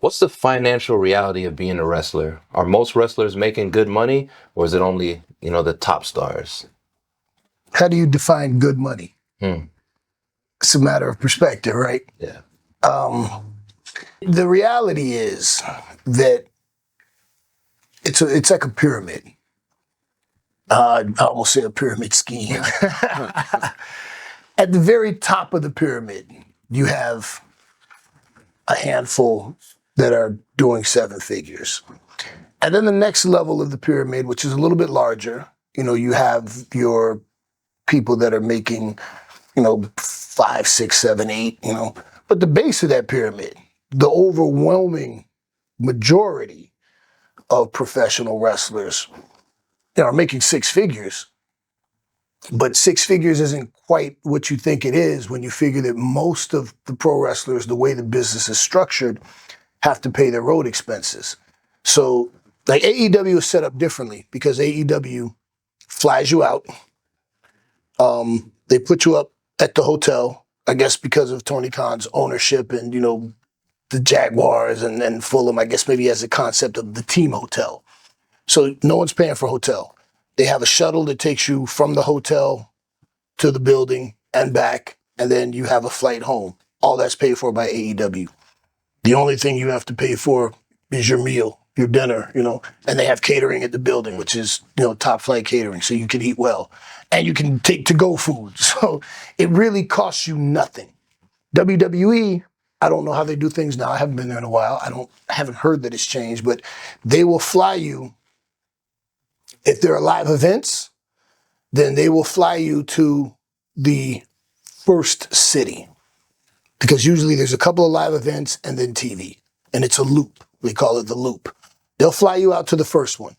What's the financial reality of being a wrestler? Are most wrestlers making good money, or is it only, the top stars? How do you define good money? Hmm. It's a matter of perspective, right? Yeah. The reality is that it's like a pyramid. I almost say a pyramid scheme. At the very top of the pyramid, you have a handful that are doing seven figures. And then the next level of the pyramid, which is a little bit larger, you have your people that are making, 5, 6, 7, 8, But the base of that pyramid, the overwhelming majority of professional wrestlers are making six figures. But six figures isn't quite what you think it is when you figure that most of the pro wrestlers, the way the business is structured, have to pay their road expenses. So like AEW is set up differently because AEW flies you out. They put you up at the hotel, I guess because of Tony Khan's ownership and, the Jaguars and Fulham, I guess maybe has a concept of the team hotel. So no one's paying for hotel. They have a shuttle that takes you from the hotel to the building and back, and then you have a flight home. All that's paid for by AEW. The only thing you have to pay for is your meal, your dinner, and they have catering at the building, which is, top flight catering, so you can eat well. And you can take to-go food. So it really costs you nothing. WWE, I don't know how they do things now. I haven't been there in a while. I haven't heard that it's changed, but they will fly you. If there are live events, then they will fly you to the first city. Because usually there's a couple of live events and then TV. And it's a loop. We call it the loop. They'll fly you out to the first one,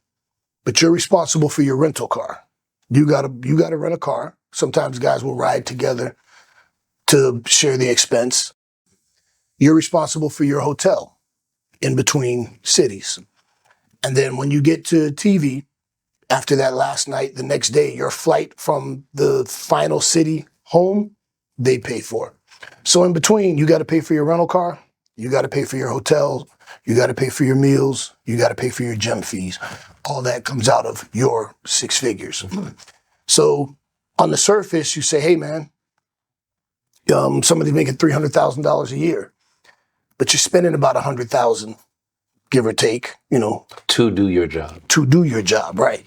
but you're responsible for your rental car. You gotta rent a car. Sometimes guys will ride together to share the expense. You're responsible for your hotel in between cities. And then when you get to TV, after that last night, the next day, your flight from the final city home, they pay for. So in between, you got to pay for your rental car, you got to pay for your hotel, you got to pay for your meals, you got to pay for your gym fees. All that comes out of your six figures. So on the surface, you say, hey, man, somebody's making $300,000 a year, but you're spending about $100,000, give or take, To do your job. To do your job, right.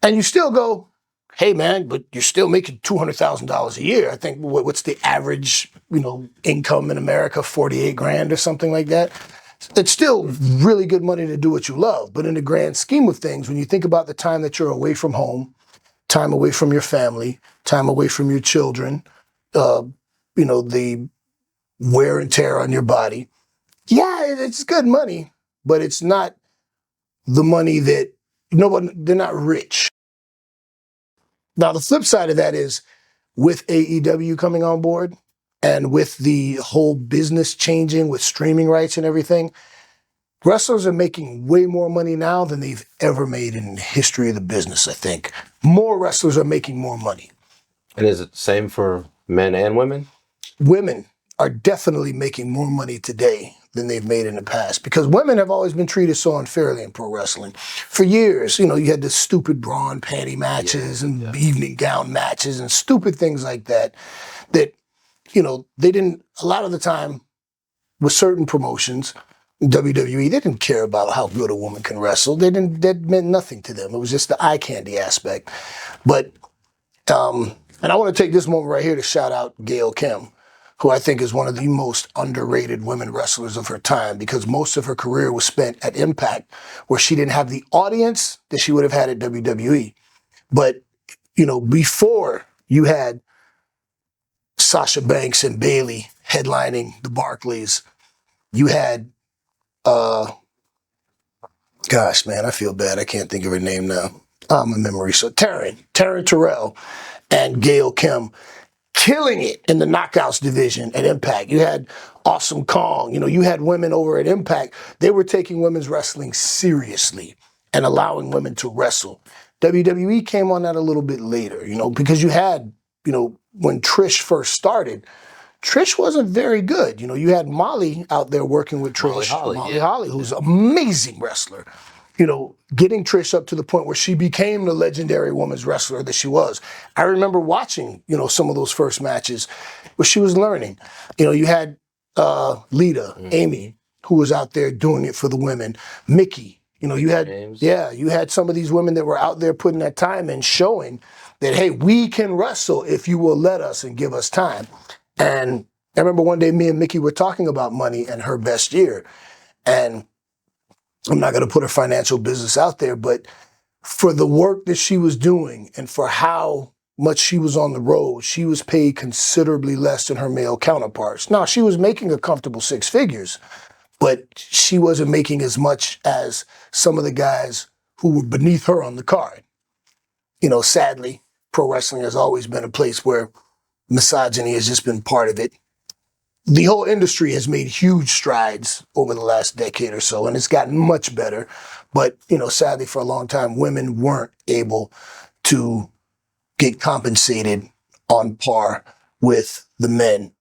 And you still go, hey, man, but you're still making $200,000 a year. I think what's the average, income in America, 48 grand or something like that. It's still really good money to do what you love. But in the grand scheme of things, when you think about the time that you're away from home, time away from your family, time away from your children, the wear and tear on your body, yeah, it's good money, but it's not the money that they're not rich. Now, the flip side of that is with AEW coming on board and with the whole business changing with streaming rights and everything, wrestlers are making way more money now than they've ever made in the history of the business, I think. More wrestlers are making more money. And is it the same for men and women? Women are definitely making more money today than they've made in the past because women have always been treated so unfairly in pro wrestling. For years, you had the stupid bra and panty matches and evening gown matches and stupid things like that, they didn't, a lot of the time with certain promotions, WWE, they didn't care about how good a woman can wrestle. That meant nothing to them. It was just the eye candy aspect. But, and I want to take this moment right here to shout out Gail Kim, who I think is one of the most underrated women wrestlers of her time because most of her career was spent at Impact, where she didn't have the audience that she would have had at WWE. But, before you had Sasha Banks and Bayley headlining the Barclays, you had, gosh, man, I feel bad. I can't think of her name now. My memory. So Taryn Terrell and Gail Kim killing it in the knockouts division at Impact. You had Awesome Kong. You had women over at Impact. They were taking women's wrestling seriously and allowing women to wrestle. WWE came on that a little bit later, because you had, when Trish first started, Trish wasn't very good. You know, you had Molly out there working with Trish. Holly, Holly, who's an amazing wrestler. You know, getting Trish up to the point where she became the legendary women's wrestler that she was. I remember watching, you know, some of those first matches where she was learning. You know, you had Lita, Amy, who was out there doing it for the women. Mickie, you know, you had, you had some of these women that were out there putting that time in, showing that, hey, we can wrestle if you will let us and give us time. And I remember one day me and Mickie were talking about money and her best year. And I'm not going to put her financial business out there, but for the work that she was doing and for how much she was on the road, she was paid considerably less than her male counterparts. Now, she was making a comfortable 6 figures, but she wasn't making as much as some of the guys who were beneath her on the card. You know, sadly, pro wrestling has always been a place where misogyny has just been part of it. The whole industry has made huge strides over the last decade or so, and it's gotten much better. But, you know, sadly, for a long time, women weren't able to get compensated on par with the men